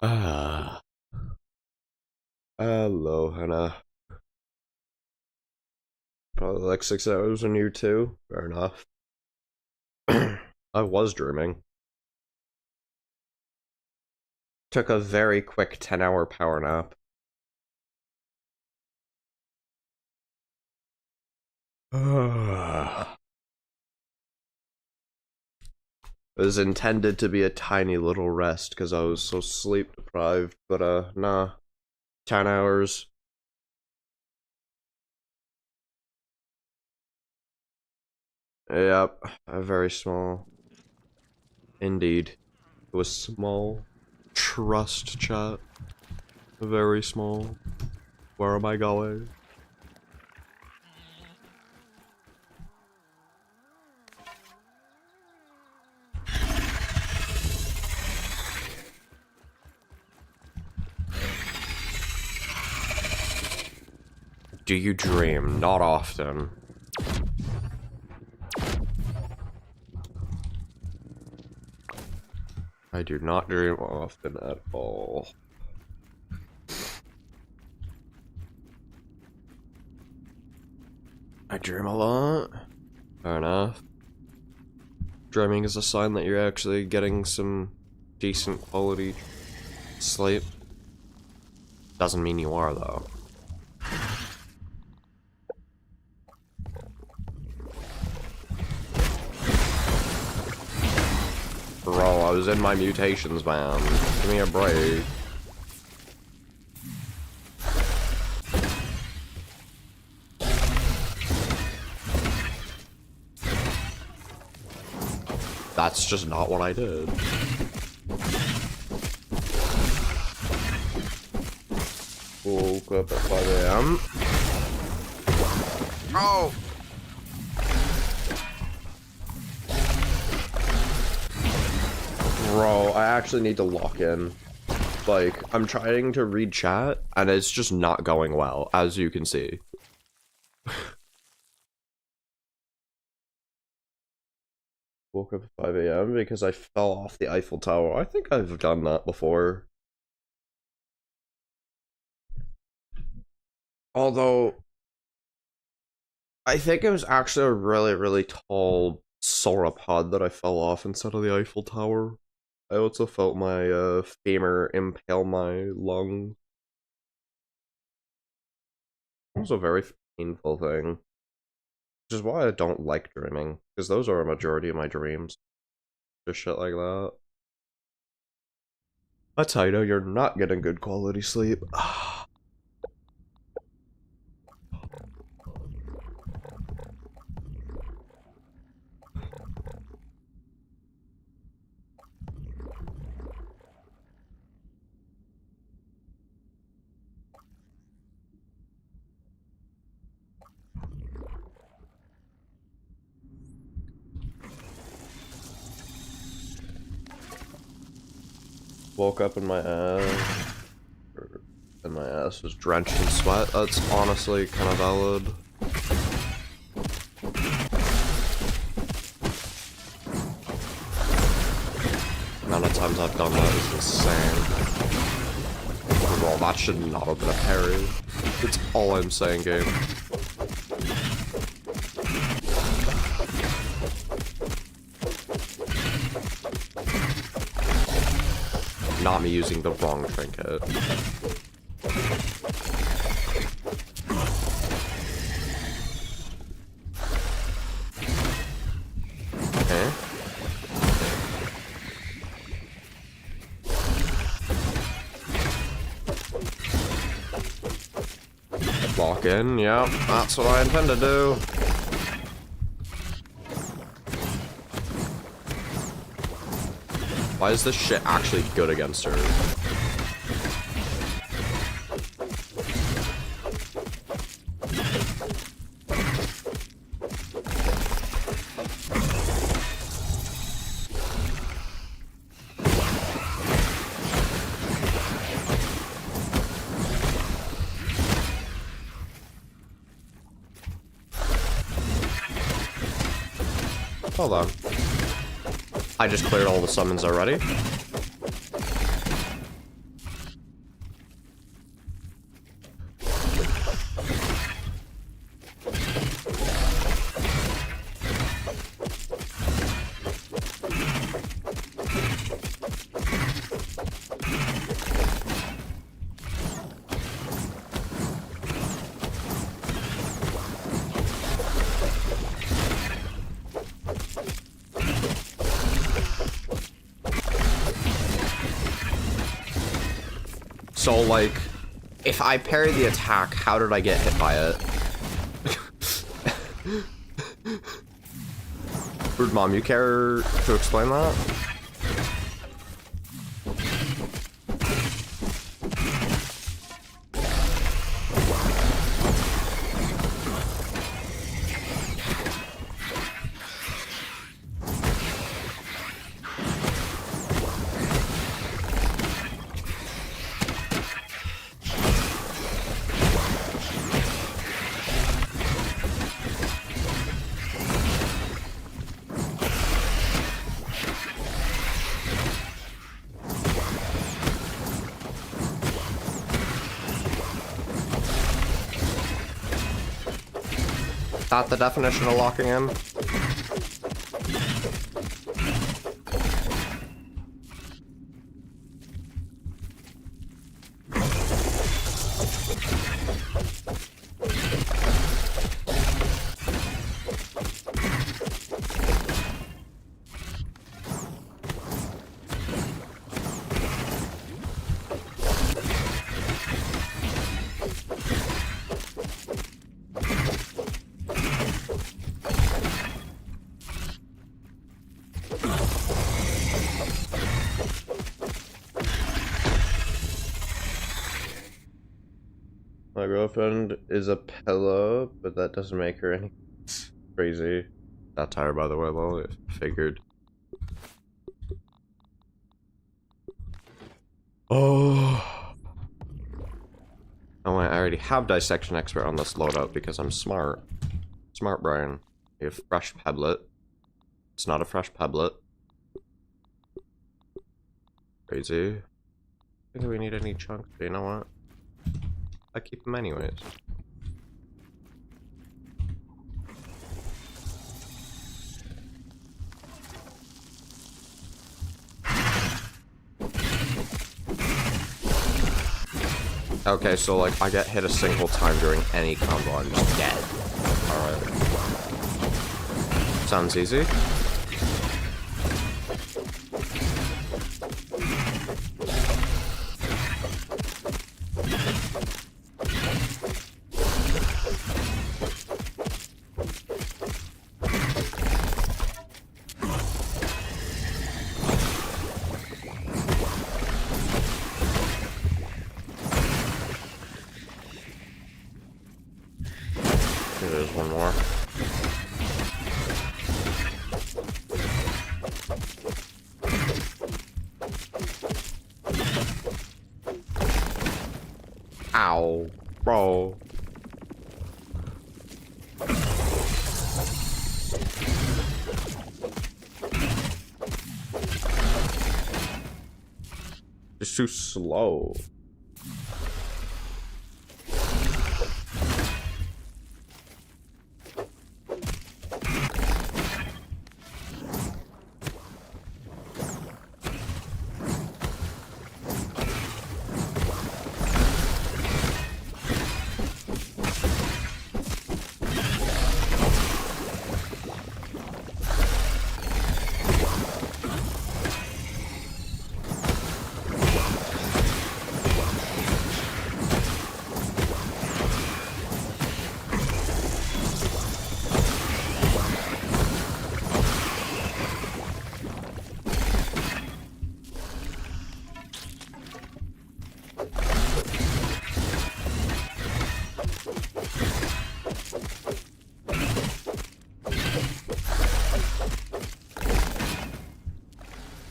Ah, hello, Hannah. Probably like 6 hours on you too. Fair enough. I was dreaming. Took a very quick 10-hour power nap. It was intended to be a tiny little rest because I was so sleep deprived, but nah. 10 hours. Yep, very small. Indeed. It was small. Trust chat. Very small. Where am I going? Do you dream? Not often. I do not dream often at all. I dream a lot. Fair enough. Dreaming is a sign that you're actually getting some decent quality sleep. Doesn't mean you are, though. Bro, I was in my mutations, man. Give me a break. That's just not what I did. Woke up at 5 a.m. Oh! Bro, I actually need to lock in. Like, I'm trying to read chat, and it's just not going well, as you can see. Woke up at 5 a.m. because I fell off the Eiffel Tower. I think I've done that before. Although, I think it was actually a really, really tall sauropod that I fell off instead of the Eiffel Tower. I also felt my femur impale my lung. It was a very painful thing. Which is why I don't like dreaming, because those are a majority of my dreams. Just shit like that. That's how you know you're not getting good quality sleep. Woke up in my ass. And my ass was drenched in sweat. That's honestly kind of valid. The amount of times I've done that is insane. Well, that should not have been a parry. That's all I'm saying, game. Not me using the wrong trinket. Okay. Lock in, yeah, that's what I intend to do. Why is this shit actually good against her? Hold on. I just cleared all the summons already. So, like, if I parry the attack, how did I get hit by it? Rude Mom, you care to explain that? That the definition of locking in? My girlfriend is a pillow, but that doesn't make her any crazy. That tire, by the way, lol, figured. Oh. Oh, I already have Dissection Expert on this loadout because I'm smart. Smart Brian. You have Fresh Pebblet. It's not a Fresh Pebblet. Crazy. I don't think we need any chunks, but you know what? I keep them anyways. Okay, so like I get hit a single time during any combo, I'm just dead. Alright. Sounds easy. There's one more. Ow, bro. It's too slow.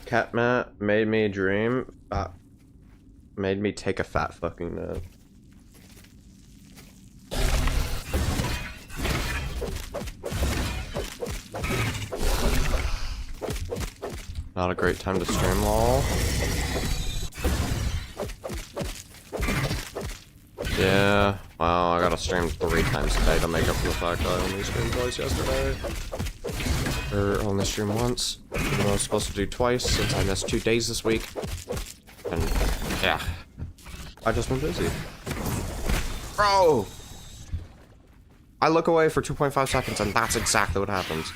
Catmat made me dream. Made me take a fat fucking nap. Not a great time to stream, lol. Yeah, well, I gotta stream 3 times today to make up for the fact I only streamed twice yesterday. Or only streamed once. Even though I was supposed to do twice since I missed 2 days this week. And, yeah. I just been busy. Bro! I look away for 2.5 seconds and that's exactly what happens.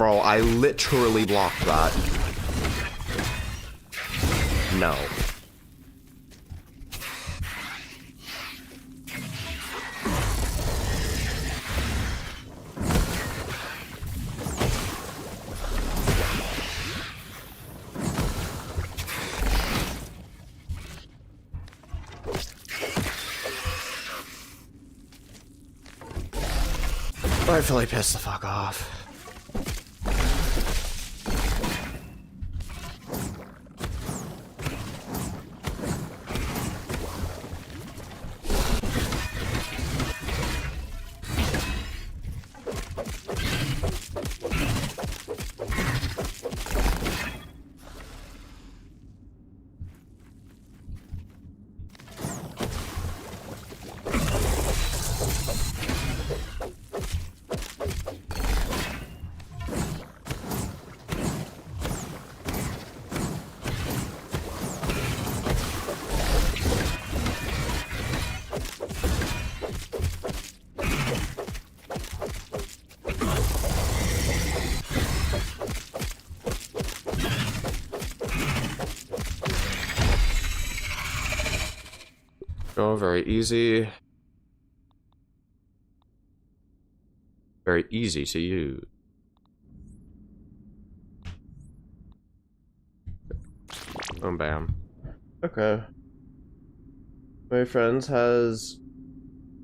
Bro, I literally blocked that. No. Rightfully pissed the fuck off. Oh, very easy. Very easy to use. Boom, bam. Okay. My friends has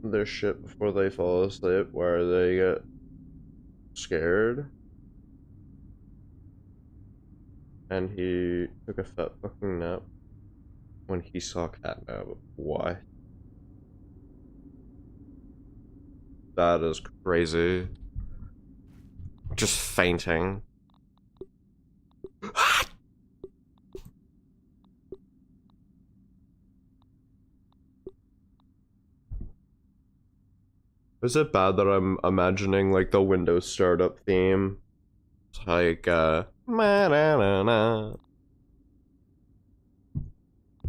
their shit before they fall asleep where they get scared. And he took a fat fucking nap when he saw catnap. Why? That is crazy. Just fainting. Is it bad that I'm imagining like the Windows startup theme? It's like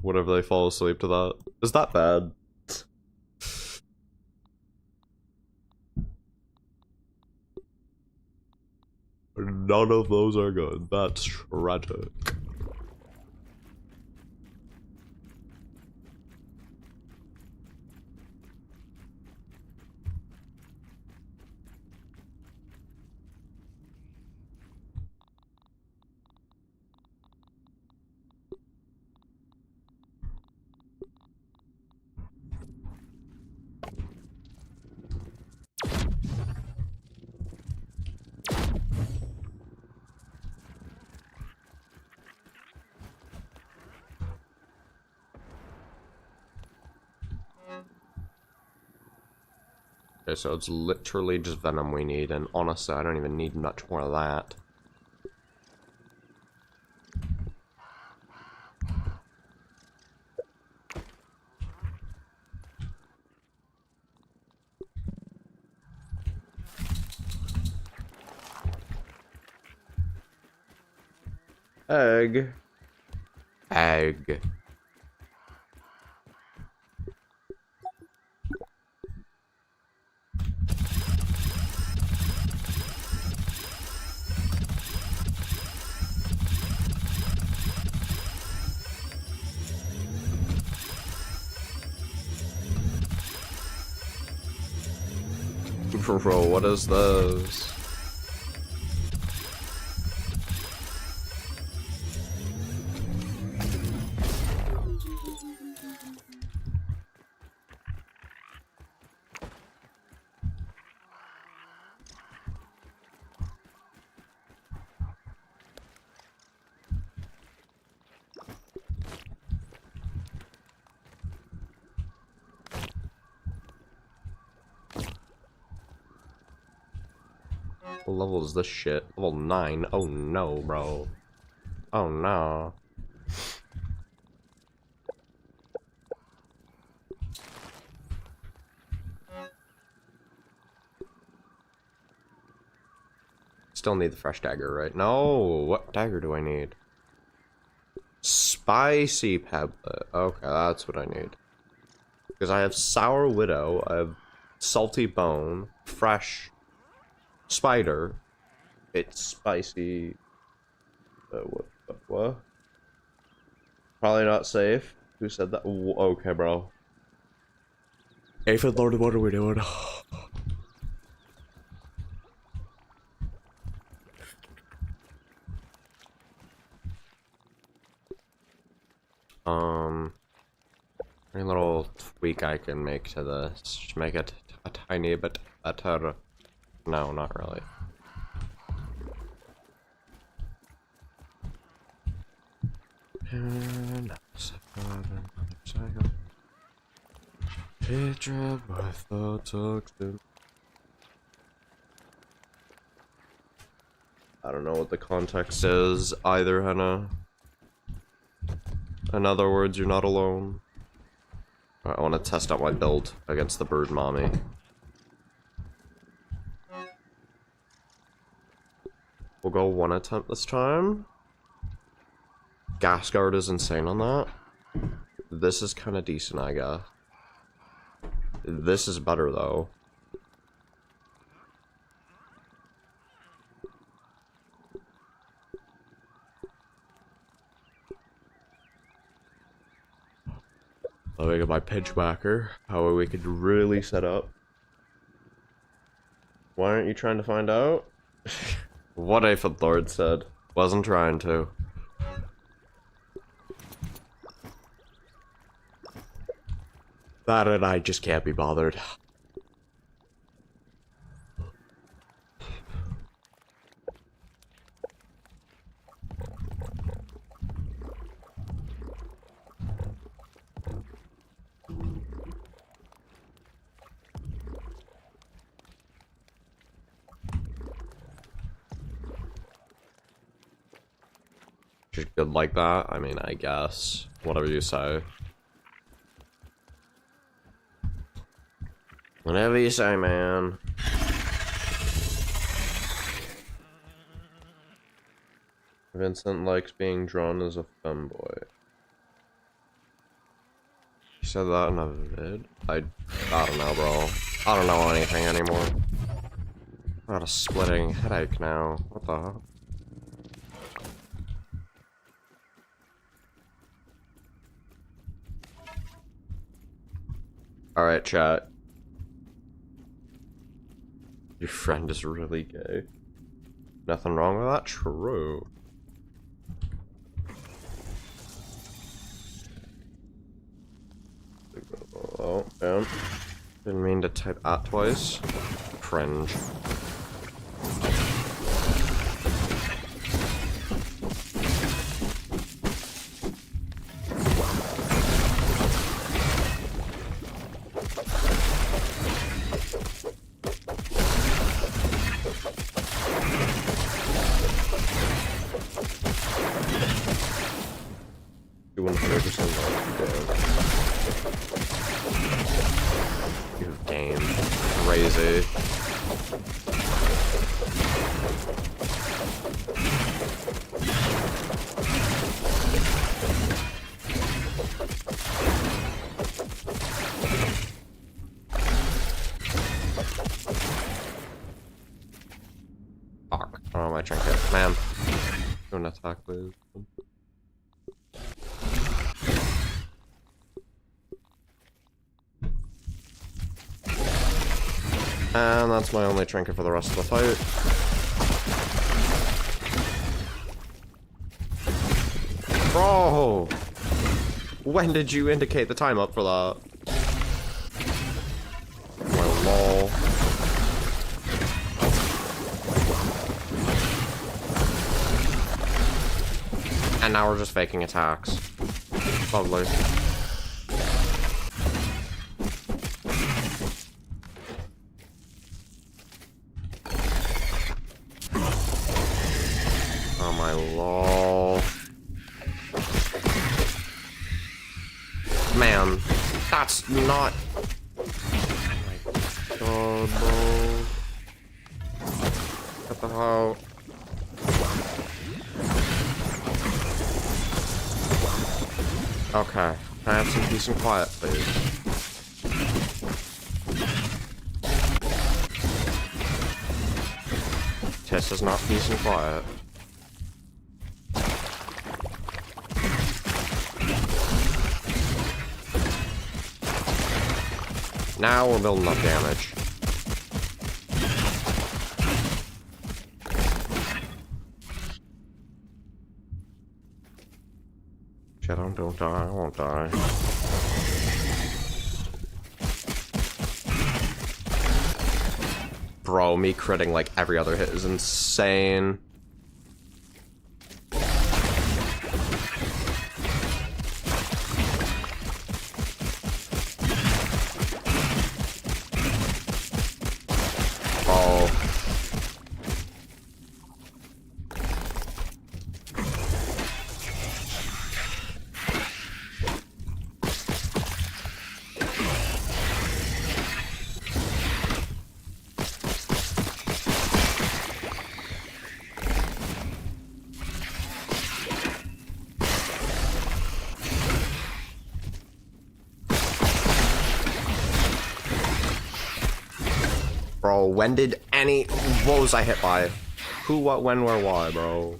whatever they fall asleep to that. Is that bad? None of those are good. That's tragic. Okay, so it's literally just venom we need, and honestly, I don't even need much more of that. Egg. Egg. Bro, what is those? What level is this shit? Level 9? Oh no, bro. Oh no. Still need the fresh dagger, right? No! What dagger do I need? Spicy pebble. Okay, that's what I need. Because I have Sour Widow, I have Salty Bone, Fresh Spider, bit spicy. What? Probably not safe. Who said that? Okay, bro. Aphid Lord, what are we doing? Any little tweak I can make to this, just make it a tiny bit better. No, not really. Picture with the toxin. I don't know what the context is either, Hannah. In other words, you're not alone. I want to test out my build against the bird mommy. We'll go one attempt this time. Gas guard is insane on that. This is kind of decent, I guess. This is better, though. Let me get my pitchbacker. How we could really set up. Why aren't you trying to find out? What Aphid Lord said. Wasn't trying to. That and I just can't be bothered. Just good like that? I mean, I guess. Whatever you say. Whatever you say, man. Vincent likes being drawn as a femboy. You said that in a vid? I don't know, bro. I don't know anything anymore. I got a splitting headache now. What the hell? Alright, chat. Your friend is really gay. Nothing wrong with that? True. Oh, yeah. Didn't mean to type at twice. Cringe. Crazy. Fuck. Oh, my trinket. Man. Do an attack, please. And that's my only trinket for the rest of the fight. Bro! When did you indicate the time up for that? Well, lol. And now we're just faking attacks. Lovely. Oh my lol. Man, that's not. Oh my god, bro. What the hell? Okay, can I have some peace and quiet, please? This is not peace and quiet. Now we're building up damage. Shit, don't die, I won't die. Bro, me critting like every other hit is insane. Oh. Bro, when did any... What was I hit by? Who, what, when, where, why, bro?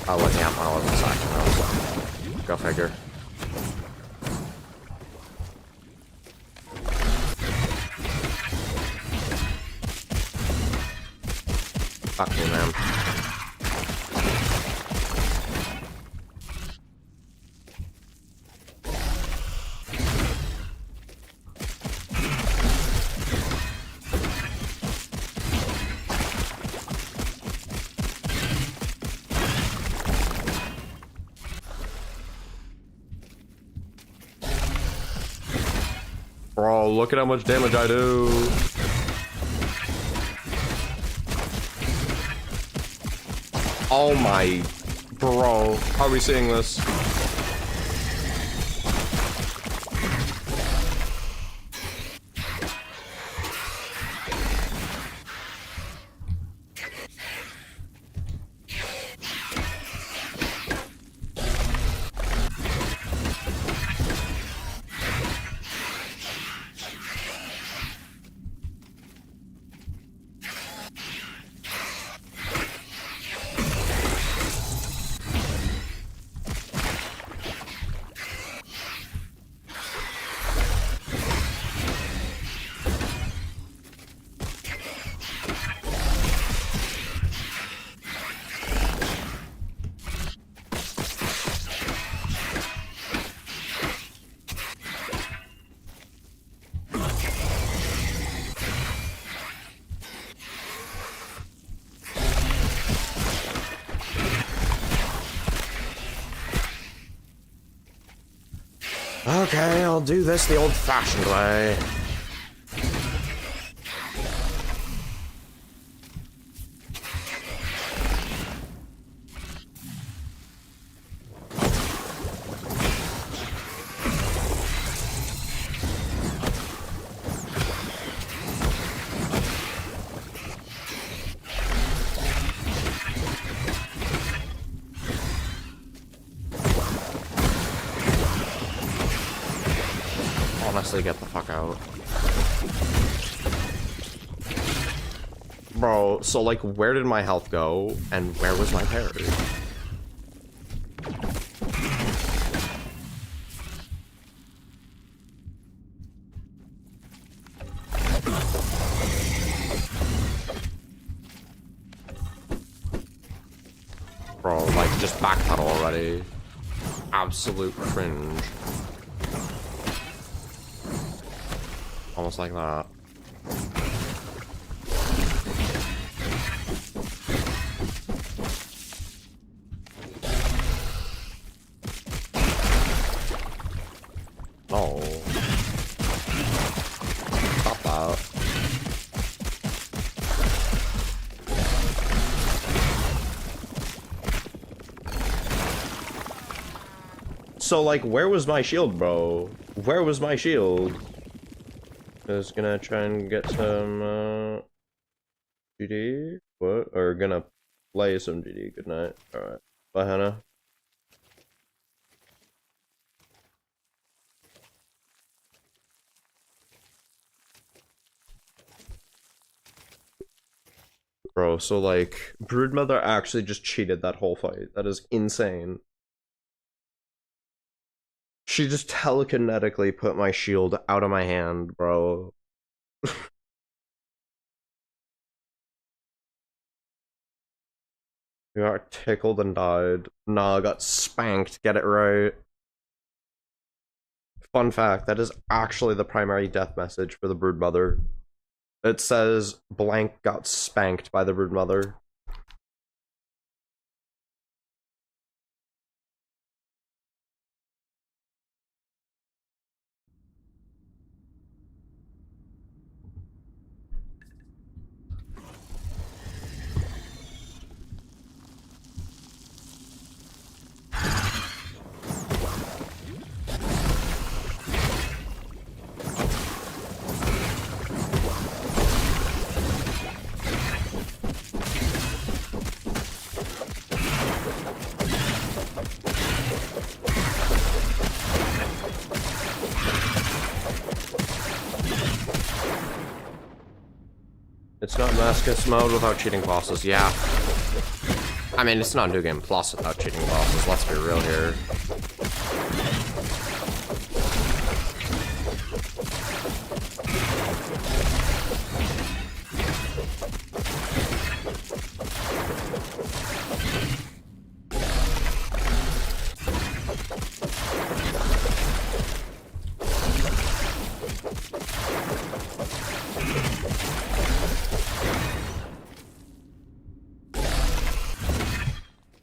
Oh, well, yeah, I wasn't sacking those. Go figure. Fuck you, man. Bro, look at how much damage I do. Oh my... Bro, how are we seeing this? Okay, I'll do this the old-fashioned way. Honestly, get the fuck out. Bro, so like, where did my health go, and where was my parry? Bro, like, just backpedal already. Absolute cringe. Almost like that. Oh. Stop that. So, like, where was my shield, bro? Where was my shield? I was gonna try and get some, GD? What? Or gonna play some GD. Good night. Alright. Bye, Hannah. Bro, so like, Broodmother actually just cheated that whole fight. That is insane. She just telekinetically put my shield out of my hand, bro. You got tickled and died. Nah, got spanked, get it right. Fun fact, that is actually the primary death message for the Broodmother. It says, blank got spanked by the Broodmother. It's not Mascus mode without cheating bosses, yeah. I mean, it's not New Game Plus without cheating bosses, let's be real here.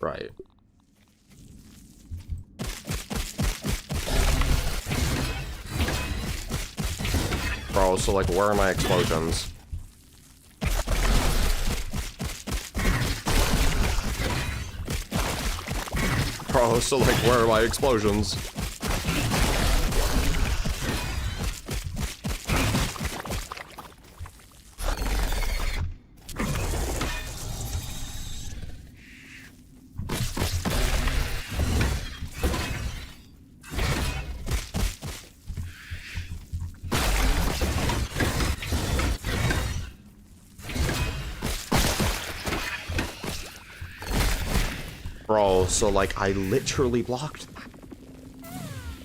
Right. Bro, so like, where are my explosions? Bro, so like, where are my explosions? Bro, so like, I literally blocked that.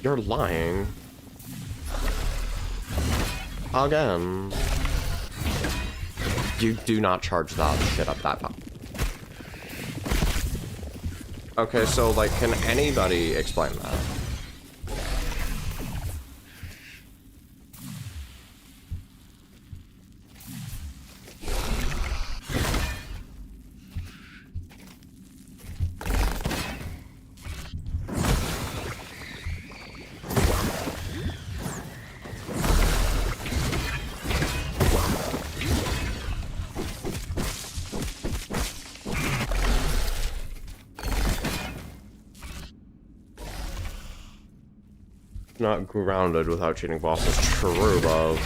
You're lying. Again. You do not charge that shit up that fast. Okay, so like, can anybody explain that? Not grounded without cheating bosses. True, bro.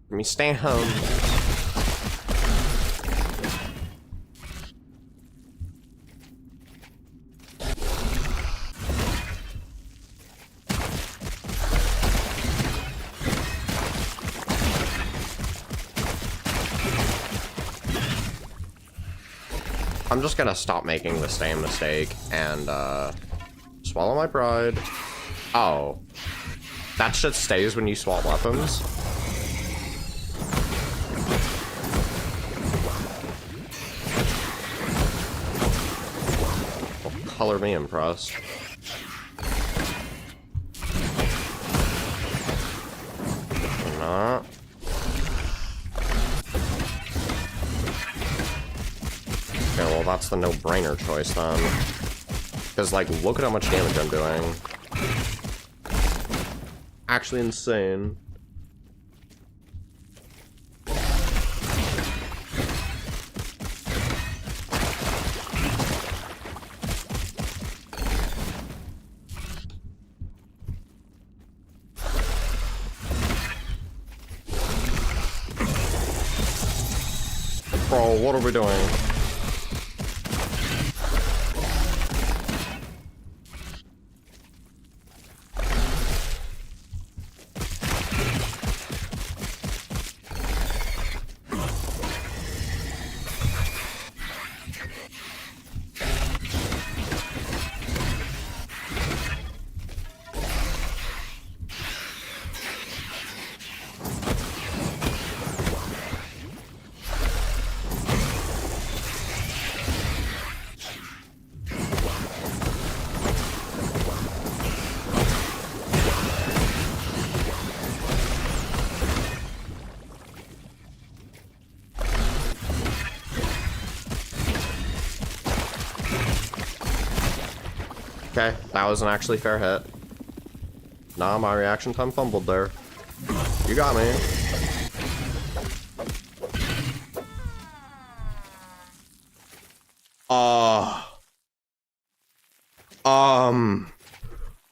Let me stay home. I'm just gonna stop making the same mistake and swallow my pride. Oh, that shit stays when you swap weapons. Well, color me impressed. Not. Okay, well, that's the no-brainer choice then. Because, like, look at how much damage I'm doing. Actually insane. Bro, what are we doing? Okay, that was an actually fair hit. Nah, my reaction time fumbled there. You got me.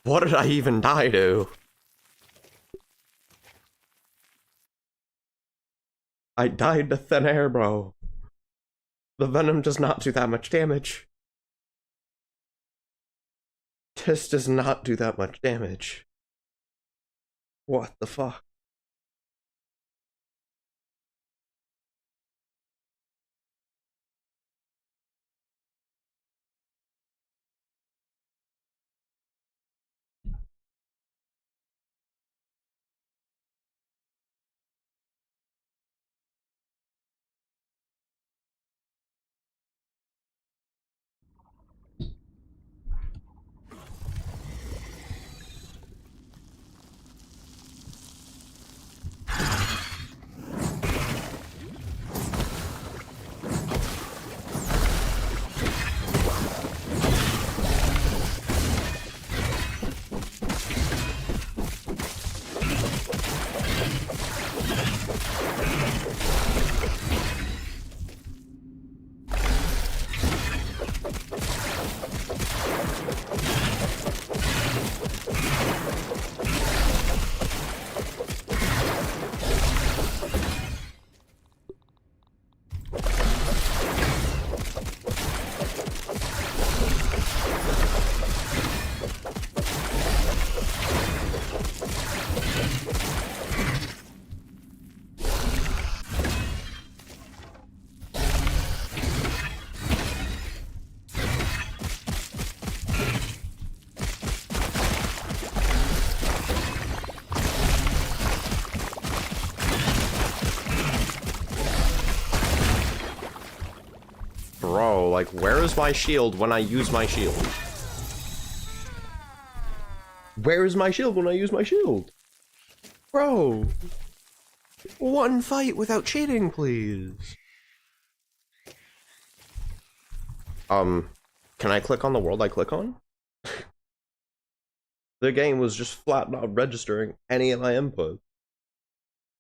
What did I even die to? I died to thin air, bro. The venom does not do that much damage. This does not do that much damage. What the fuck? Bro, like, where is my shield when I use my shield? Where is my shield when I use my shield? Bro! One fight without cheating, please! Can I click on the world I click on? The game was just flat not registering any of my input.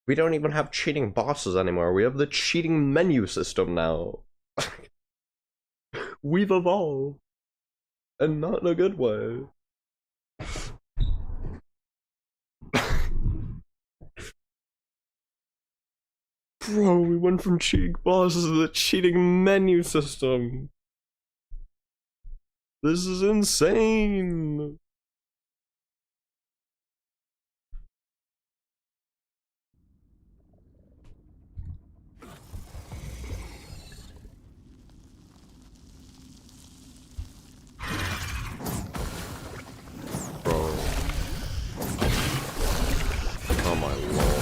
We don't even have cheating bosses anymore, we have the cheating menu system now. We've evolved. And not in a good way. Bro, we went from cheating bosses to the cheating menu system. This is insane. Bro. Oh my lord.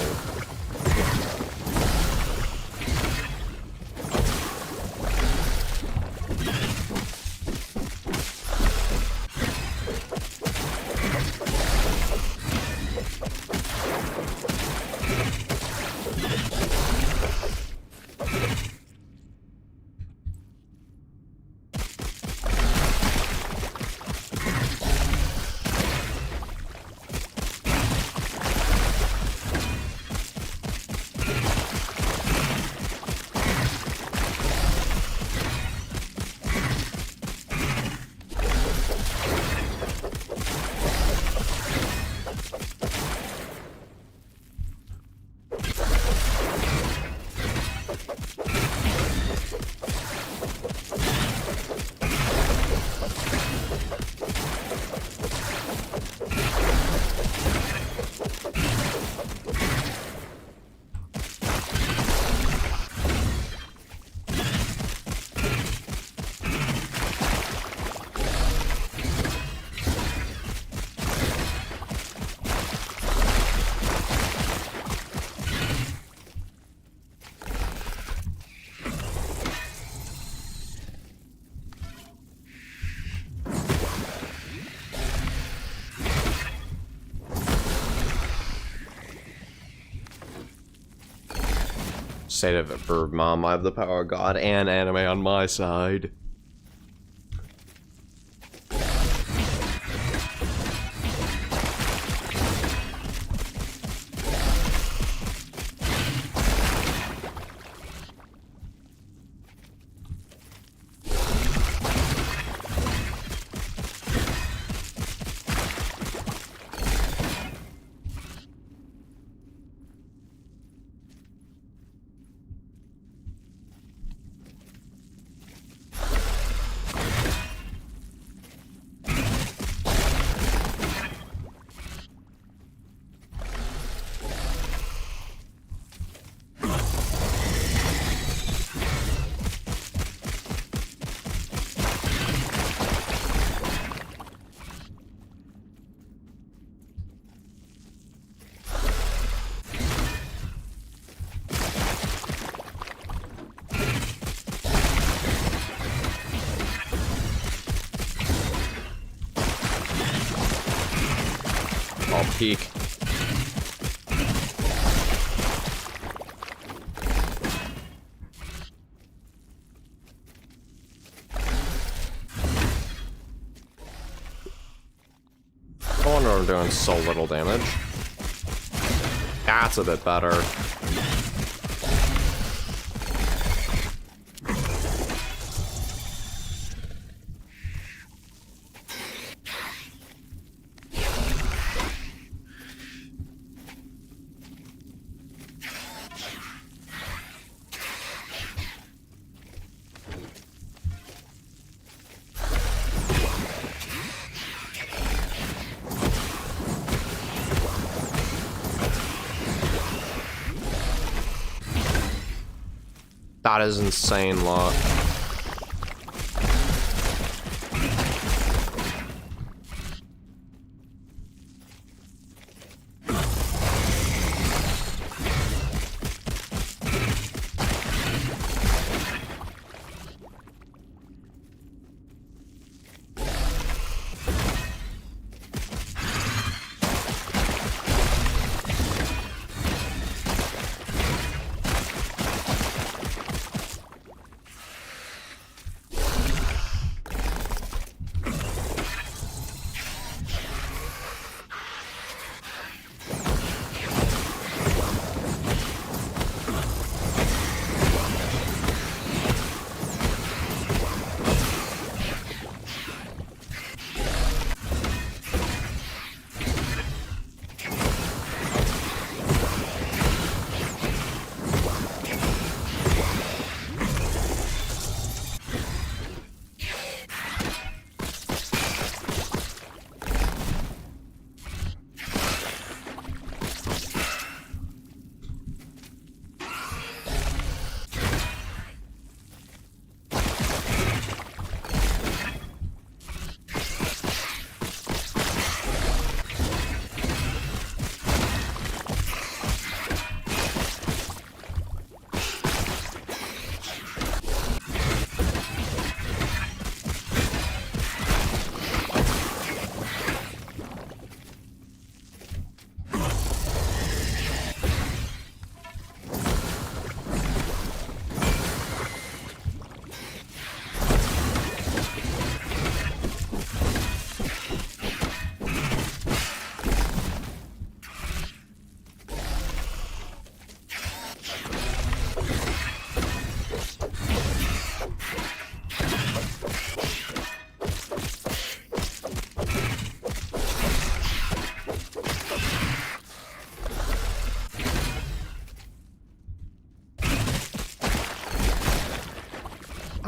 Save it for Mom, I have the power of God and anime on my side. I'll peek. No wonder I'm doing so little damage. That's a bit better. That is insane luck.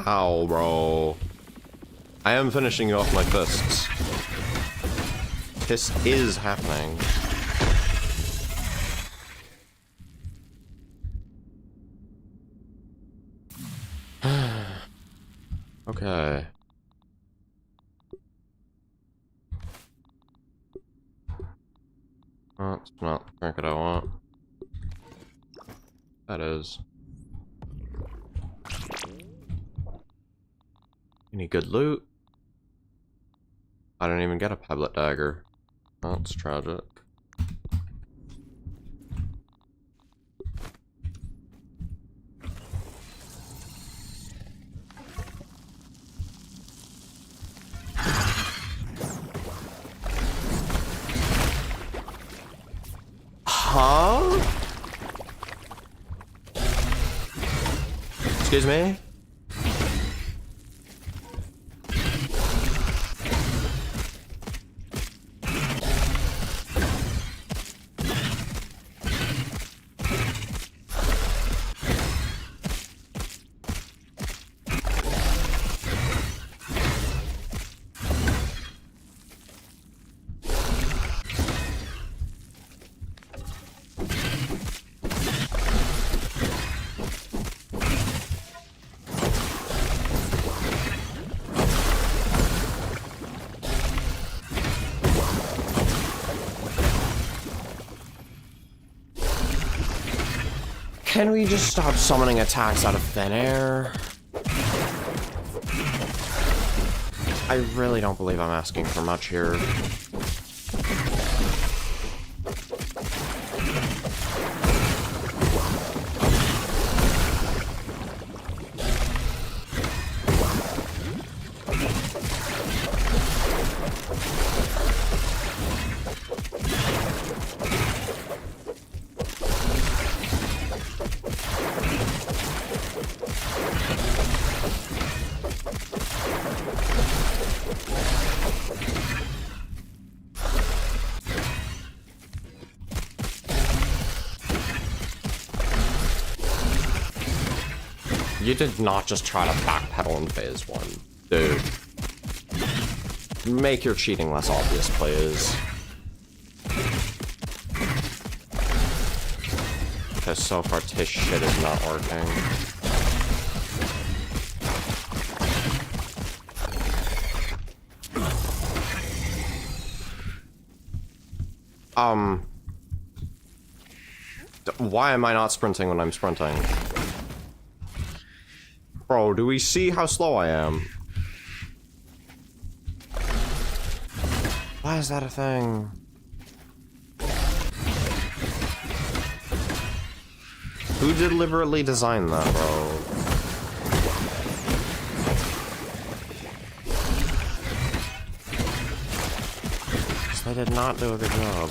Ow, bro. I am finishing off my fists. This is happening. Okay. That's not the trinket I want. That is. Any good loot? I didn't even get a Pebblet dagger. That's tragic. Excuse me? Can we just stop summoning attacks out of thin air? I really don't believe I'm asking for much here. You did not just try to backpedal in phase 1. Dude. Make your cheating less obvious, please. Because so far, this shit is not working. Why am I not sprinting when I'm sprinting? Bro, do we see how slow I am? Why is that a thing? Who deliberately designed that, bro? They did not do a good job.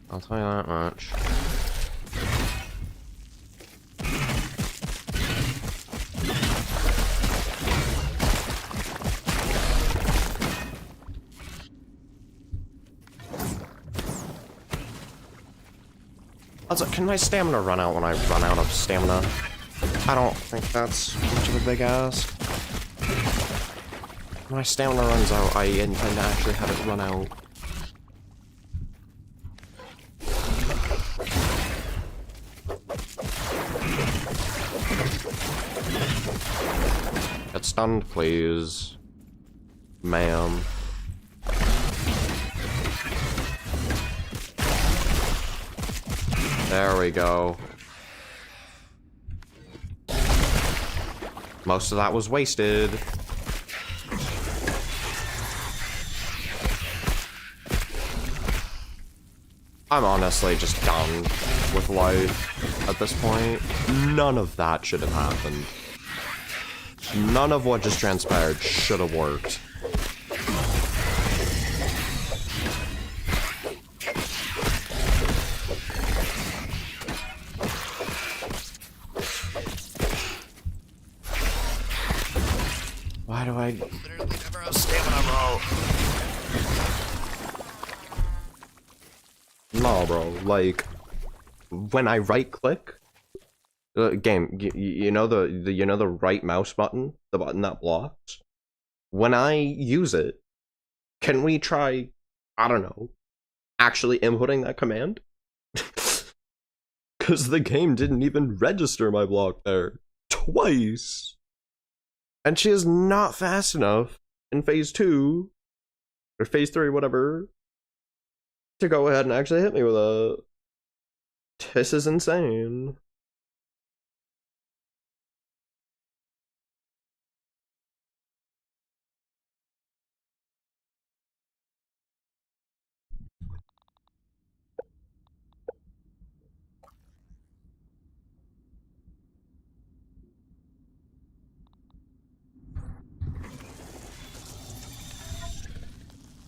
I'll tell you that much. Also, can my stamina run out when I run out of stamina? I don't think that's much of a big ask. When my stamina runs out, I intend to actually have it run out. Get stunned, please. Ma'am. There we go. Most of that was wasted. I'm honestly just done with life at this point. None of that should have happened. None of what just transpired should have worked. Why do I literally never have stamina, bro? No, bro. Like, when I right click, game, you know the right mouse button, the button that blocks. When I use it, can we try? I don't know, actually inputting that command? Because the game didn't even register my block there twice. And she is not fast enough in phase 2, or phase 3, whatever, to go ahead and actually hit me with a... This is insane.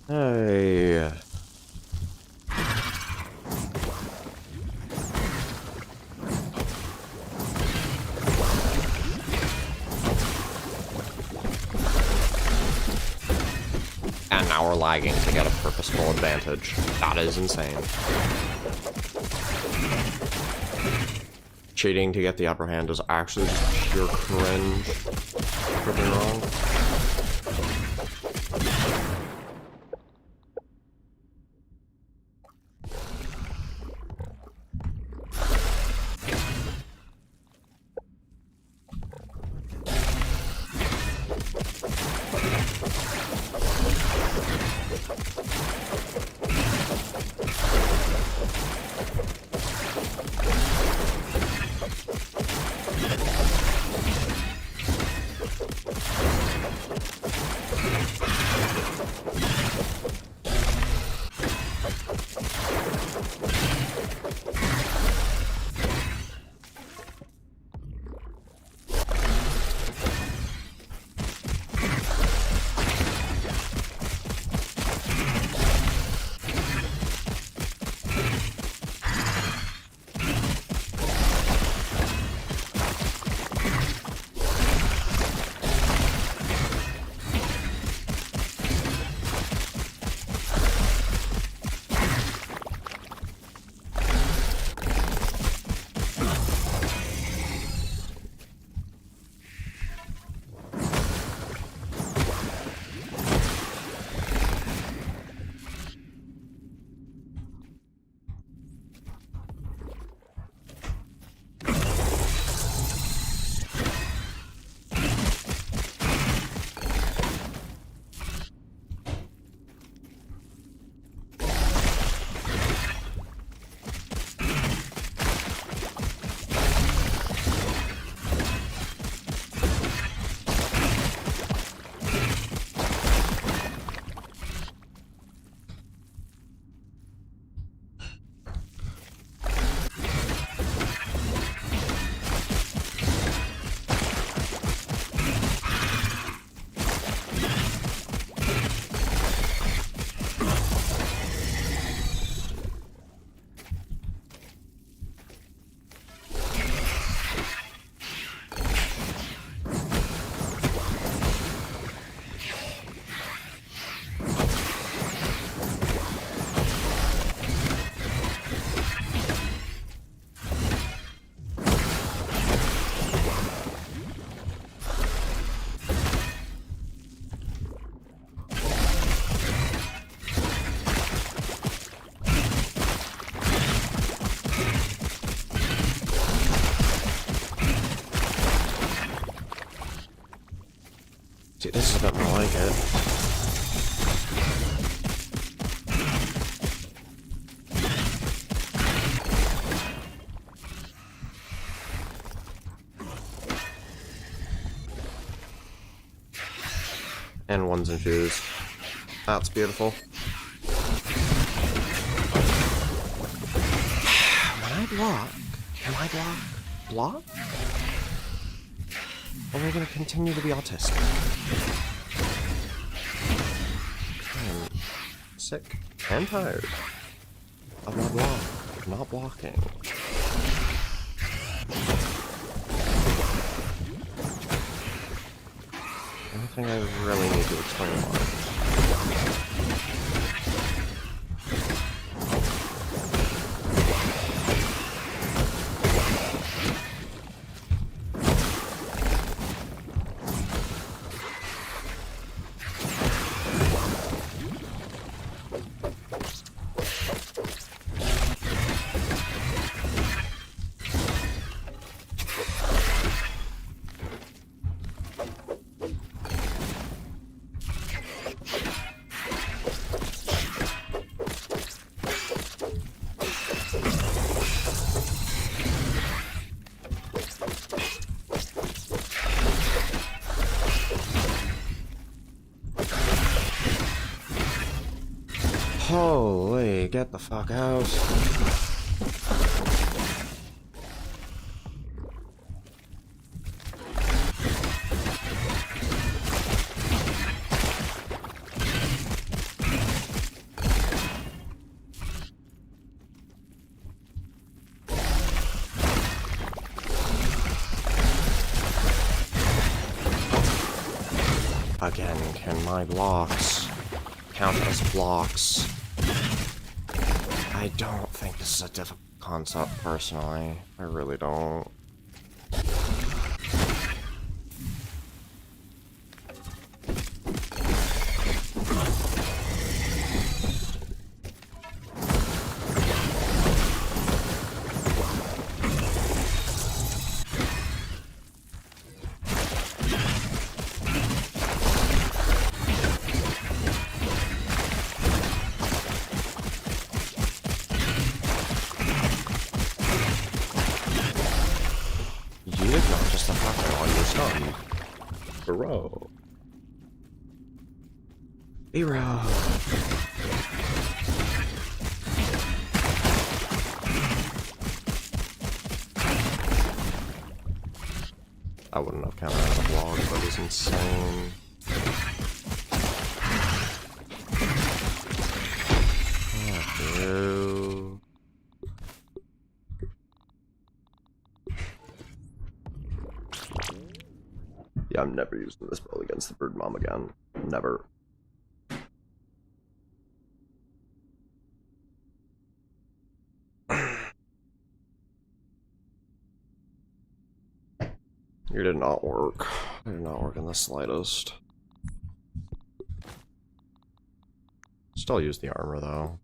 Hey. power lagging to get a purposeful advantage. That is insane. Cheating to get the upper hand is actually just pure cringe. Prove me wrong. See, this is a bit more like it. And ones and twos. That's beautiful. When I block, can I block? Or are we going to continue to be autistic? I'm sick and tired of my block not blocking. I think I really need to explain why. Holy, get the fuck out. Again, can my blocks count as blocks. I don't think this is a difficult concept, personally. I really don't. You acknowledge just the fact that on your son. Bro. Hero. I wouldn't have counted as a vlog, but it's insane. Oh, dude. Yeah, I'm never using this build against the Brood Mom again. Never. It did not work. It did not work in the slightest. Still use the armor though.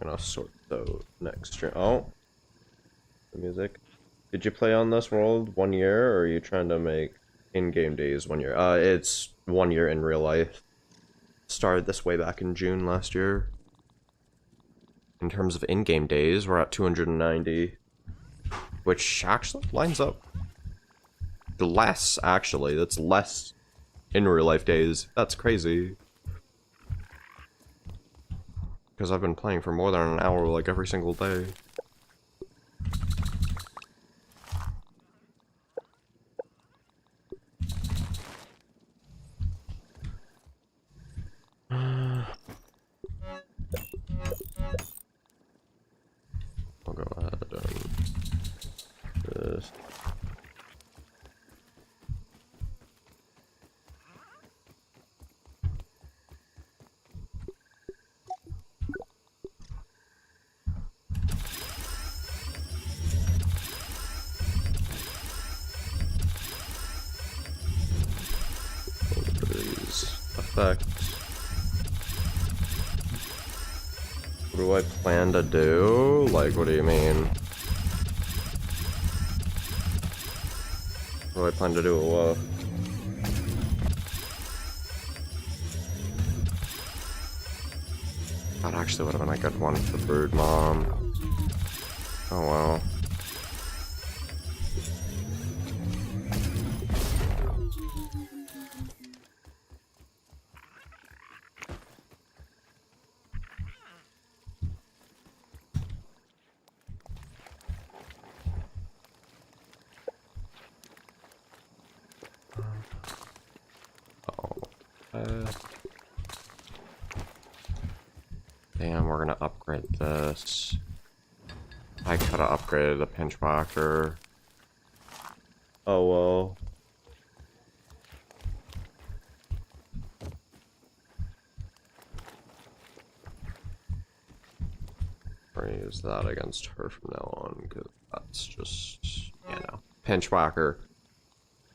I'm gonna sort the next stream. Oh, the music. Did you play on this world 1 year, or are you trying to make in-game days 1 year? It's 1 year in real life. Started this way back in June last year. In terms of in-game days, we're at 290, which actually lines up. Less, actually. That's less in real life days. That's crazy. Because I've been playing for more than an hour, like, every single day. I'll go ahead and this. Effects. What do I plan to do? Like, what do you mean? What do I plan to do? What? That actually would have been a good one for the Brood Mom. Oh well. Damn, we're gonna upgrade this. I could have upgraded the Pinchwhacker. Oh well. We're gonna use that against her from now on, because that's just, you know. Pinchwhacker.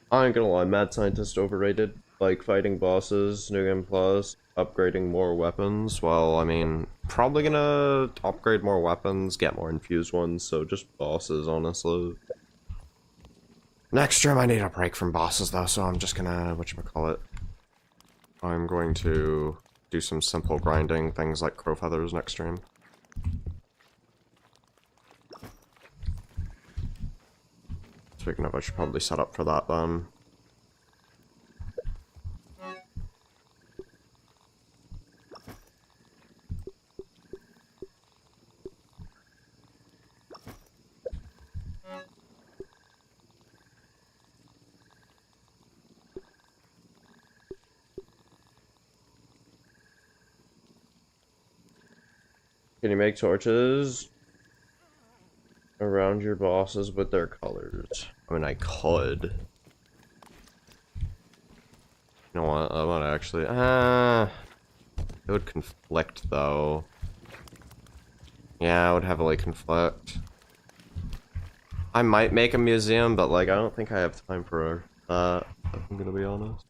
I ain't gonna lie, Mad Scientist overrated. Like, fighting bosses, New Game Plus, upgrading more weapons. Well, I mean, probably gonna upgrade more weapons, get more infused ones, so just bosses, honestly. Next stream I need a break from bosses though, so I'm just gonna, whatchamacallit, I'm going to do some simple grinding, things like crow feathers next stream. Speaking of, I should probably set up for that then. Can you make torches around your bosses with their colors? I mean, I could. You know what? I want to actually. It would conflict though. Yeah, it would heavily conflict. I might make a museum, but like, I don't think I have time for that. If I'm gonna be honest.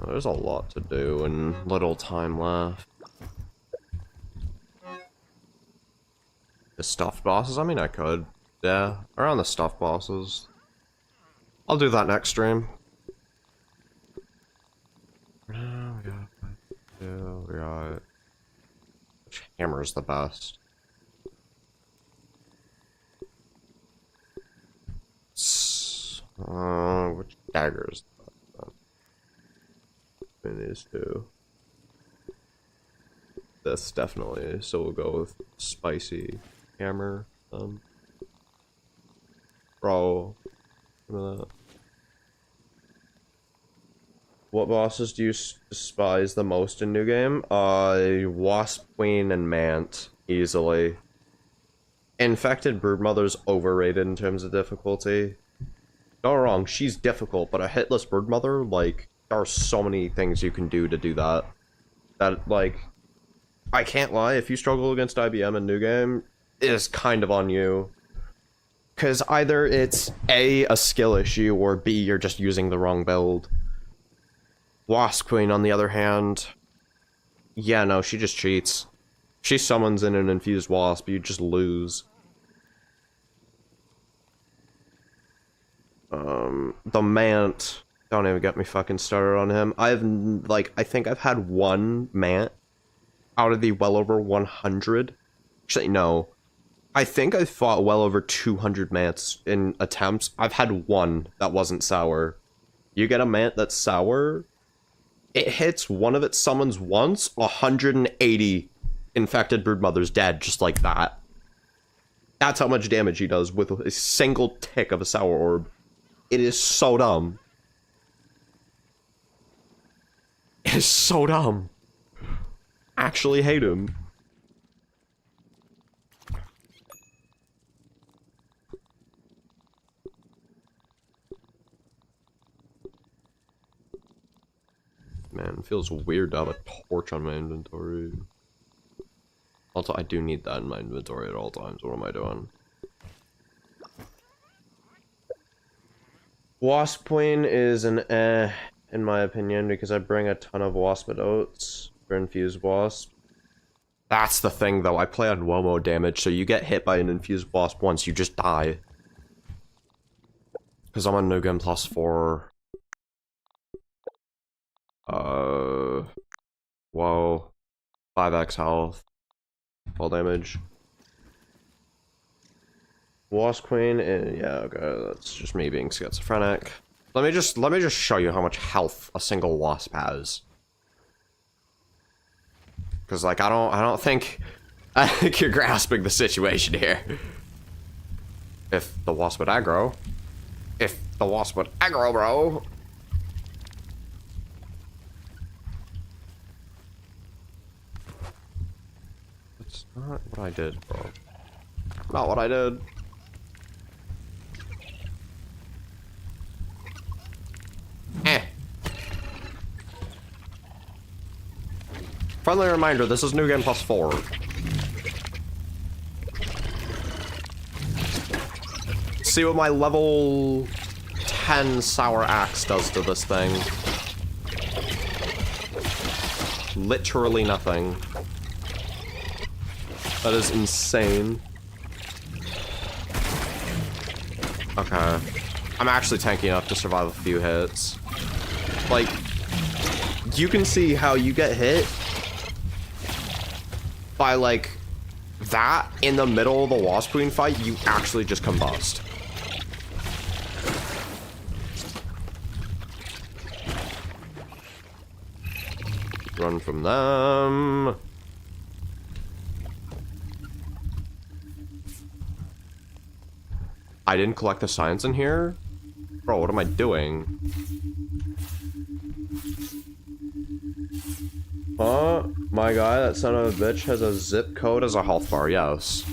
There's a lot to do and little time left. The stuffed bosses? I mean, I could. Yeah, around the stuffed bosses. I'll do that next stream. We got... Which hammer's the best? Which dagger's the best? Between these two. This definitely. So we'll go with spicy hammer. Bro. That. What bosses do you despise the most in New Game? Wasp Queen and Mant, easily. Infected Broodmother's overrated in terms of difficulty. Don't get me wrong, she's difficult, but a hitless Broodmother, like, there are so many things you can do to do that. That, like, I can't lie, if you struggle against IBM in New Game, it is kind of on you. Because either it's A, a skill issue, or B, you're just using the wrong build. Wasp Queen, on the other hand, yeah, no, she just cheats. She summons in an infused wasp, you just lose. The Mant, don't even get me fucking started on him. I think I've had one Mant out of the well over 100. Actually, no. I think I fought well over 200 Mants in attempts. I've had one that wasn't sour. You get a Mant that's sour, it hits one of its summons once, 180 infected Broodmothers dead, just like that. That's how much damage he does with a single tick of a sour orb. It is so dumb. It is so dumb. Actually hate him. Man, it feels weird to have a torch on my inventory. Also, I do need that in my inventory at all times. What am I doing? Wasp Queen is an in my opinion, because I bring a ton of Waspidotes for infused wasp. That's the thing, though. I play on Womo damage, so you get hit by an infused wasp once, you just die. Because I'm on New Game plus 4. Whoa. 5x health. Full damage. Wasp Queen, and yeah, okay, that's just me being schizophrenic. Let me just show you how much health a single wasp has. Cause like I think you're grasping the situation here. If the wasp would aggro. If the wasp would aggro, bro. That's not what I did, bro. Not what I did. Friendly reminder, this is New Game plus 4. See what my level 10 Sour Axe does to this thing. Literally nothing. That is insane. Okay. I'm actually tanky enough to survive a few hits. Like, you can see how you get hit by, like, that in the middle of the Wasp Queen fight, you actually just combust. Run from them. I didn't collect the science in here? Bro, what am I doing? Huh? My guy, that son of a bitch, has a zip code as a health bar, yes.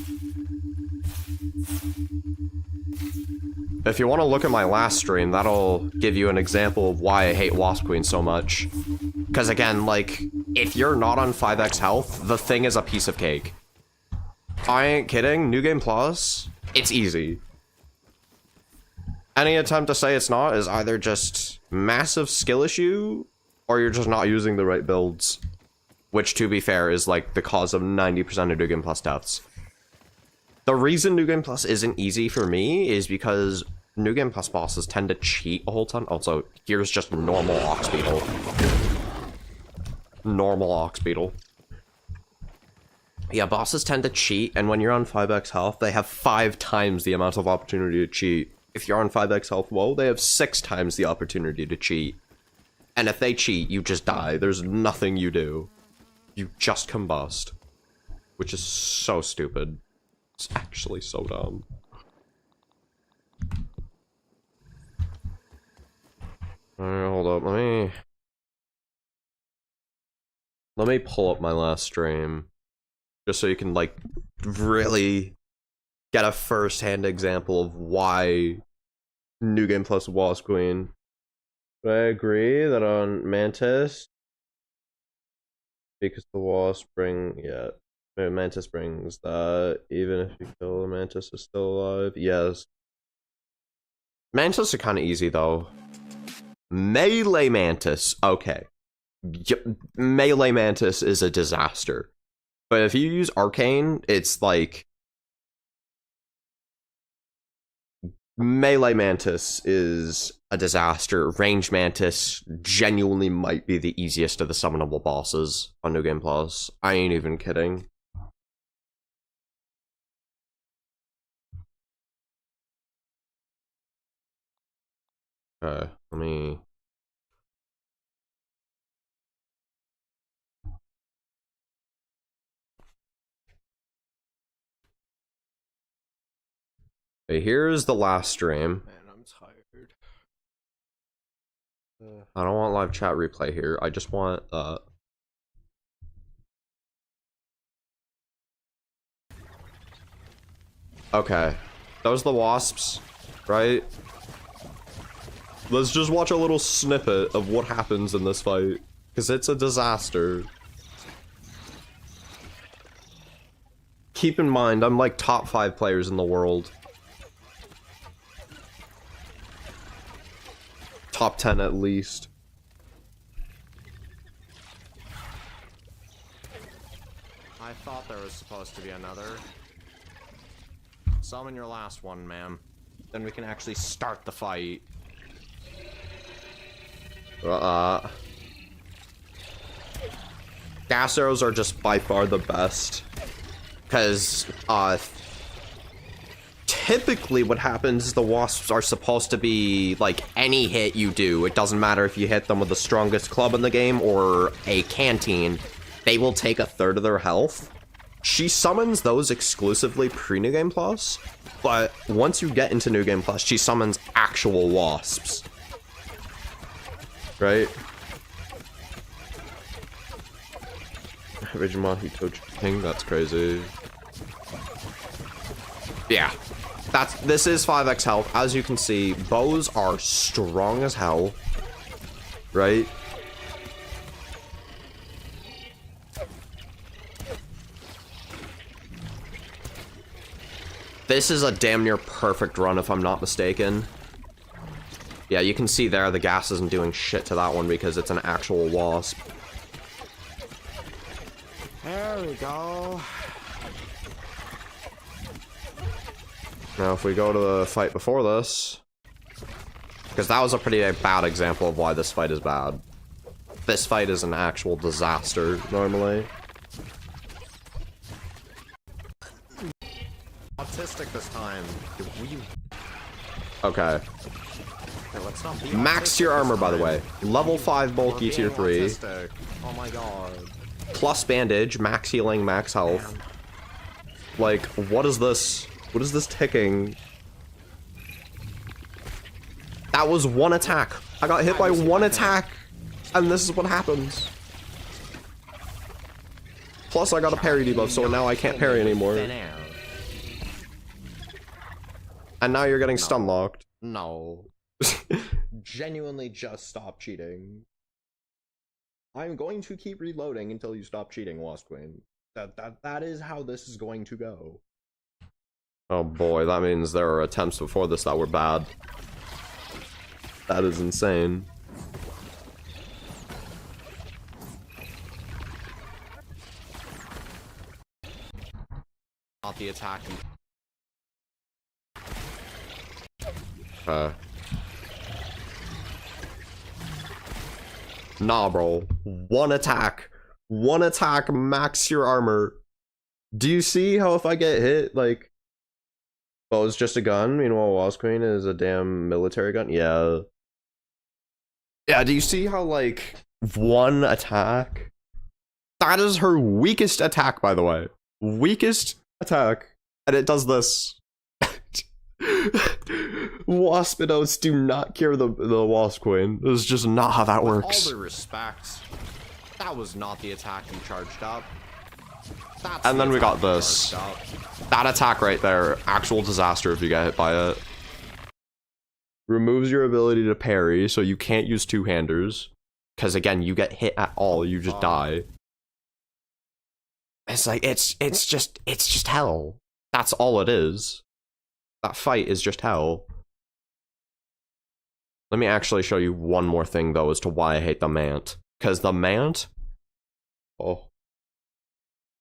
If you want to look at my last stream, that'll give you an example of why I hate Wasp Queen so much. Because again, like, if you're not on 5x health, the thing is a piece of cake. I ain't kidding, New Game Plus, it's easy. Any attempt to say it's not is either just massive skill issue, or you're just not using the right builds. Which, to be fair, is like the cause of 90% of New Game Plus deaths. The reason New Game Plus isn't easy for me is because New Game Plus bosses tend to cheat a whole ton. Also, here's just normal Ox Beetle. Normal Ox Beetle. Yeah, bosses tend to cheat, and when you're on 5x health, they have 5 times the amount of opportunity to cheat. If you're on 5x health, whoa, they have 6 times the opportunity to cheat. And if they cheat, you just die. There's nothing you do. You just combust. Which is so stupid. It's actually so dumb. Alright, hold up, let me pull up my last stream. Just so you can, like, really get a first-hand example of why New Game Plus Wasp Queen. But I agree that on Mantis, because the Wasp bring, yeah, Mantis brings that, even if you kill the Mantis is still alive, yes. Mantis are kind of easy, though. Melee Mantis, okay. Melee Mantis is a disaster. But if you use Arcane, it's like... Melee Mantis is a disaster. Range Mantis genuinely might be the easiest of the summonable bosses on New Game Plus. I ain't even kidding. Okay, let me... Okay, here's the last stream. Man, I'm tired. I don't want live chat replay here. I just want Okay, those are the wasps, right? Let's just watch a little snippet of what happens in this fight, because it's a disaster. Keep in mind, I'm like top 5 players in the world. Top 10 at least. I thought there was supposed to be another. Summon your last one, ma'am. Then we can actually start the fight. Gas arrows are just by far the best. Because, typically what happens is the wasps are supposed to be, like, any hit you do. It doesn't matter if you hit them with the strongest club in the game or a canteen. They will take 1/3 of their health. She summons those exclusively pre-New Game Plus, but once you get into New Game Plus, she summons actual wasps. Right? Vegemite Toad King, that's crazy. Yeah. This is 5x health. As you can see, bows are strong as hell. Right? This is a damn near perfect run, if I'm not mistaken. Yeah, you can see there the gas isn't doing shit to that one because it's an actual wasp. There we go. Now, if we go to the fight before this, because that was a pretty bad example of why this fight is bad. This fight is an actual disaster, normally. autistic this time. Okay. Okay, let's not be Max tier armor, by the way. Level 5 bulky tier 3. Autistic. Oh my god. Plus bandage, max healing, max health. Like, what is this? What is this ticking? That was one attack. I got hit by one attack. And this is what happens. Plus, I got a parry debuff, so now I can't parry anymore. And now you're getting stun locked. No. Genuinely just stop cheating. I'm going to keep reloading until you stop cheating, Wasp Queen. That is how this is going to go. Oh boy, that means there are attempts before this that were bad. That is insane. Not the attack. Nah, bro. One attack. One attack, max your armor. Do you see how if I get hit, like... Oh, it's just a gun? Meanwhile, Wasp Queen is a damn military gun? Yeah. Yeah, do you see how, like, one attack? That is her weakest attack, by the way. Weakest attack. And it does this. Waspinotes do not cure the Wasp Queen. This is just not how that works. With all due respect, that was not the attack you charged up. That's and then we got you this. charged up. That attack right there, actual disaster if you get hit by it. Removes your ability to parry, so you can't use two-handers. Because again, you get hit at all, you just die. It's like, it's just hell. That's all it is. That fight is just hell. Let me actually show you one more thing, though, as to why I hate the Mant. Because the Mant... Oh.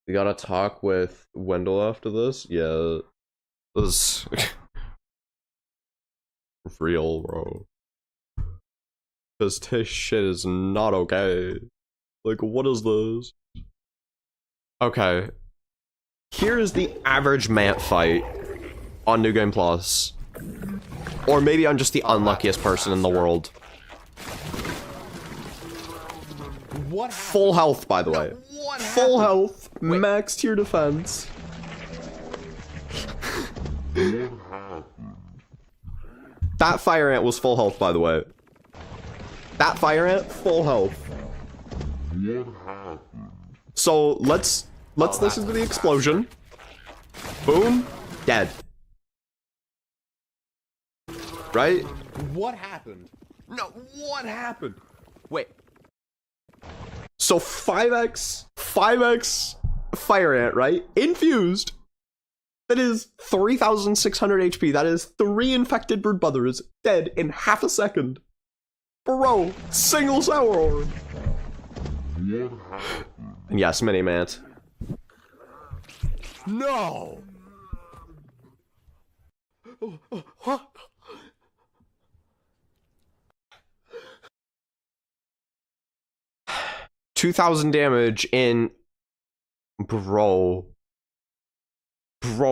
We gotta talk with Wendell after this? Yeah. This... real, bro. This shit is not okay. Like, what is this? Okay. Here's the average Mant fight on New Game Plus. Or maybe I'm just the unluckiest person in the world. What? Full health, by the way. Full health, max tier defense. That fire ant was full health, by the way. That fire ant, full health. So let's listen to the explosion. Boom, dead. Right? What happened? No, what happened? Wait. So 5x fire ant, right? Infused. That is 3,600 HP. That is 3 infected brood mothers dead in half a second. Bro, single sour orb. And yes, mini Mant. No. 2,000 damage in... Bro,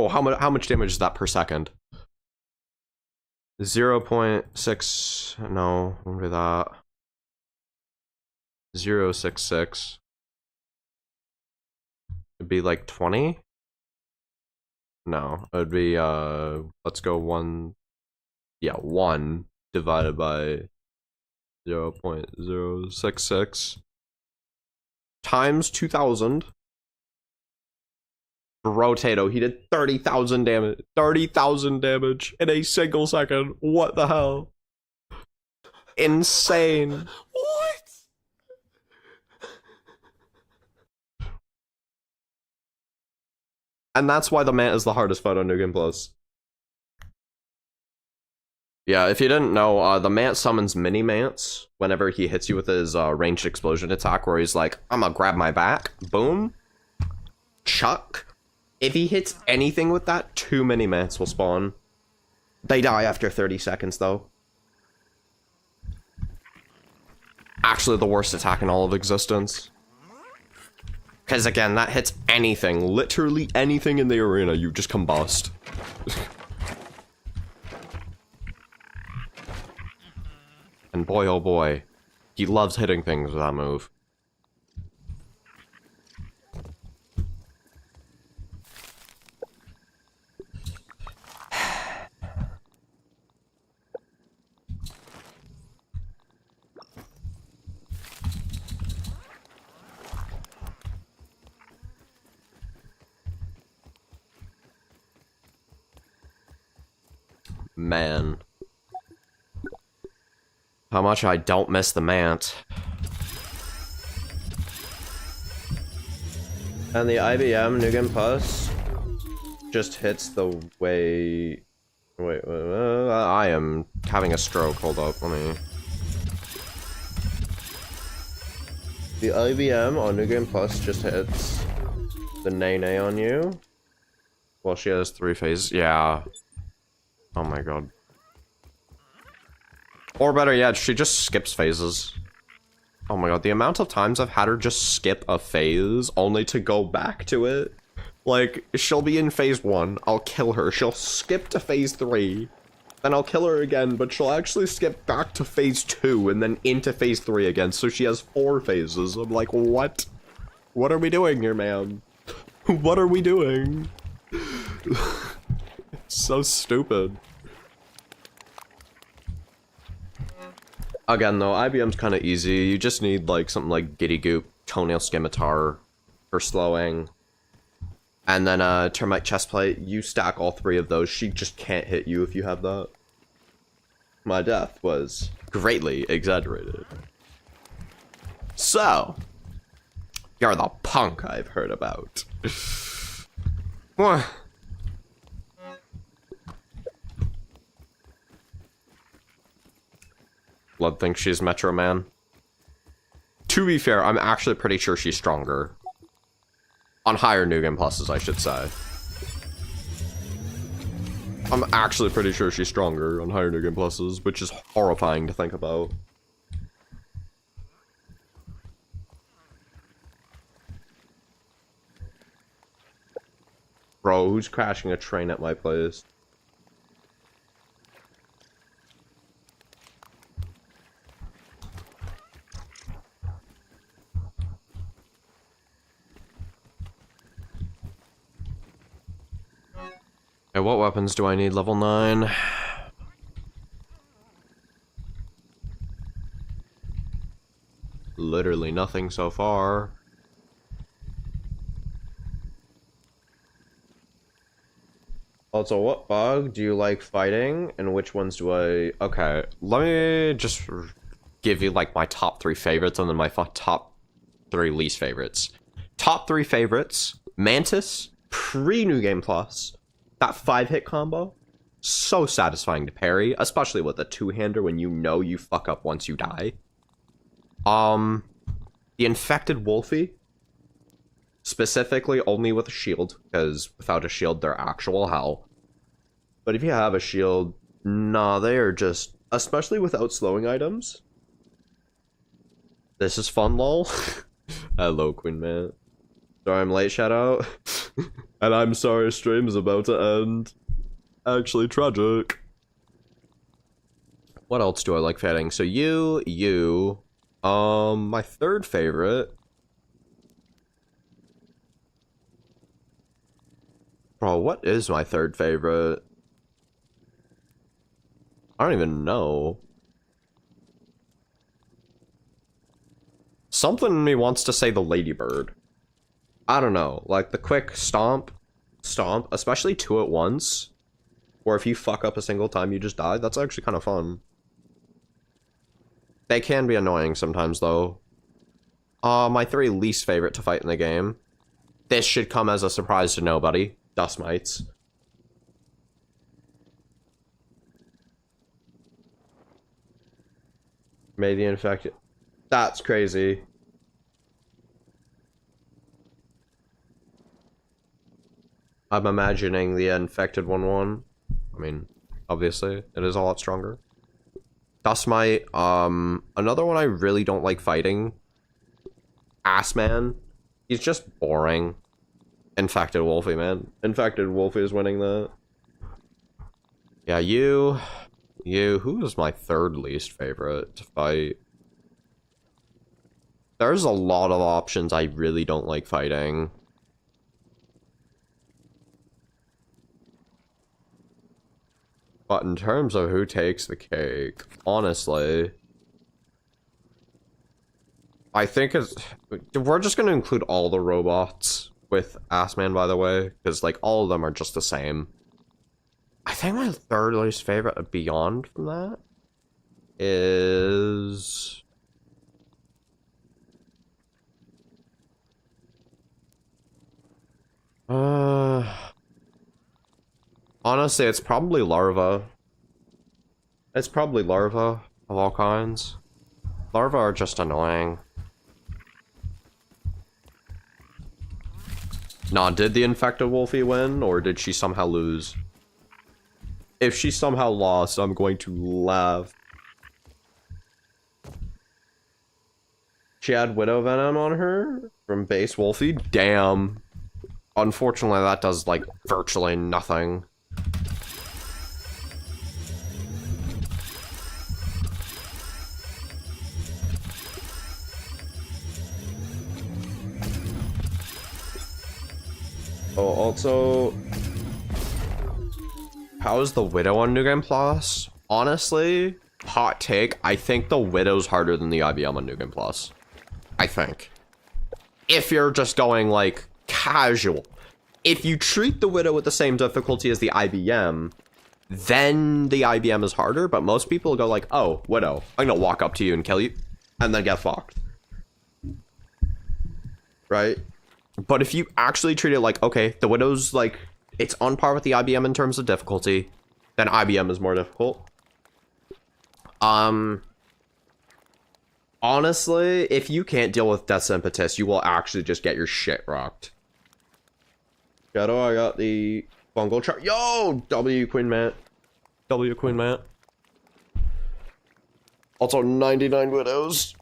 how much damage is that per second? 0.6... No, don't do that. 0.66. It'd be like 20? No, it would be, let's go 1... Yeah, 1 divided by 0.066. Times 2,000. Rotato, he did 30,000 damage. 30,000 damage in a single second. What the hell? Insane. What? And that's why the Mant is the hardest fight on New Game Plus. Yeah, if you didn't know, the Mant summons mini Mants whenever he hits you with his ranged explosion attack, where he's like, I'm gonna grab my back, boom, chuck. If he hits anything with that, 2 mini Mants will spawn. They die after 30 seconds, though. Actually, the worst attack in all of existence. Because again, that hits anything, literally anything in the arena, you just combust. And boy, oh boy, he loves hitting things with that move. Man. How much I don't miss the Mant. And the IBM Nugan Plus just hits the way... Wait, I am having a stroke. Hold up, let me... The IBM on Nugan Plus just hits the Nene on you. Well, she has 3 phases. Yeah. Oh my god. Or better yet, she just skips phases. Oh my god, the amount of times I've had her just skip a phase only to go back to it. Like, she'll be in phase 1, I'll kill her, she'll skip to phase 3, then I'll kill her again, but she'll actually skip back to phase 2 and then into phase 3 again, so she has 4 phases. I'm like, what? What are we doing here, man? What are we doing? So stupid. Again, though, IBM's kind of easy. You just need, like, something like Giddy Goop, Toenail Scimitar for slowing. And then, Termite Chestplate. You stack all 3 of those. She just can't hit you if you have that. My death was greatly exaggerated. So, you're the punk I've heard about. What? Blood thinks she's Metro Man. To be fair, I'm actually pretty sure she's stronger. On higher Nugan Pluses, I should say. I'm actually pretty sure she's stronger on higher Nugan Pluses, which is horrifying to think about. Bro, who's crashing a train at my place? Okay, what weapons do I need? Level 9. Literally nothing so far. Also, what bug do you like fighting, and which ones do I... Okay, let me just give you, like, my top 3 favorites, and then my top 3 least favorites. Top 3 favorites, Mantis, pre-New Game Plus. That 5-hit combo, so satisfying to parry, especially with a 2-hander when you know you fuck up once you die. The Infected Wolfie, specifically only with a shield, because without a shield they're actual hell. But if you have a shield, nah, they are just, especially without slowing items. This is fun, lol. Hello, Queen Man. Sorry I'm late, shout out. And I'm sorry stream is about to end. Actually tragic. What else do I like fighting? So you, my third favorite. Bro, what is my third favorite? I don't even know. Something in me wants to say the Ladybird. I don't know, like the quick stomp, especially 2 at once, or if you fuck up a single time you just die, that's actually kind of fun. They can be annoying sometimes though. My 3 least favorite to fight in the game. This should come as a surprise to nobody. Dust Mites. May the infected... That's crazy. I'm imagining the infected 1/1. I mean, obviously, it is a lot stronger. Dustmite, another one I really don't like fighting. Assman. He's just boring. Infected Wolfie, man. Infected Wolfie is winning that. Yeah, you, who is my third least favorite to fight? There's a lot of options I really don't like fighting. But in terms of who takes the cake, honestly, I think we're just gonna include all the robots with Assman, by the way, because like all of them are just the same. I think my third least favorite beyond from that is honestly, it's probably larva. It's probably larva of all kinds. Larva are just annoying. Nah, did the infected Wolfie win, or did she somehow lose? If she somehow lost, I'm going to laugh. She had Widow Venom on her from base Wolfie? Damn. Unfortunately, that does, like, virtually nothing. Oh, also, how is the Widow on New Game Plus? Honestly, hot take, I think the Widow's harder than the IBM on New Game Plus. I think. If you're just going, like, casual. If you treat the Widow with the same difficulty as the IBM, then the IBM is harder, but most people go like, oh, Widow, I'm gonna walk up to you and kill you, and then get fucked. Right? But if you actually treat it like, okay, the Widow's like, it's on par with the IBM in terms of difficulty, then IBM is more difficult. Honestly, if you can't deal with Death's Impetus, you will actually just get your shit rocked. Shadow, I got the fungal chart. Yo! W Queen Matt. W Queen Matt. Also 99 Widows.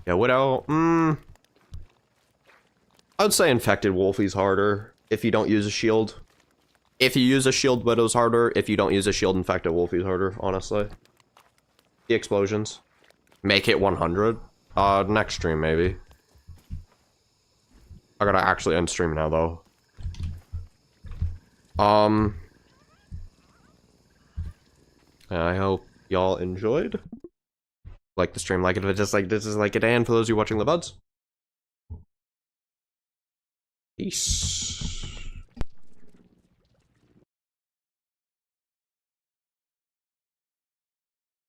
Yeah, Widow, I would say Infected Wolfie's harder if you don't use a shield. If you use a shield, Widow's harder. If you don't use a shield, Infected Wolfie's harder, honestly. The explosions. Make it 100. Next stream, maybe. I gotta actually end stream now, though. I hope y'all enjoyed. Like the stream, like it if it just like this is like it, and for those of you watching the buds. Peace.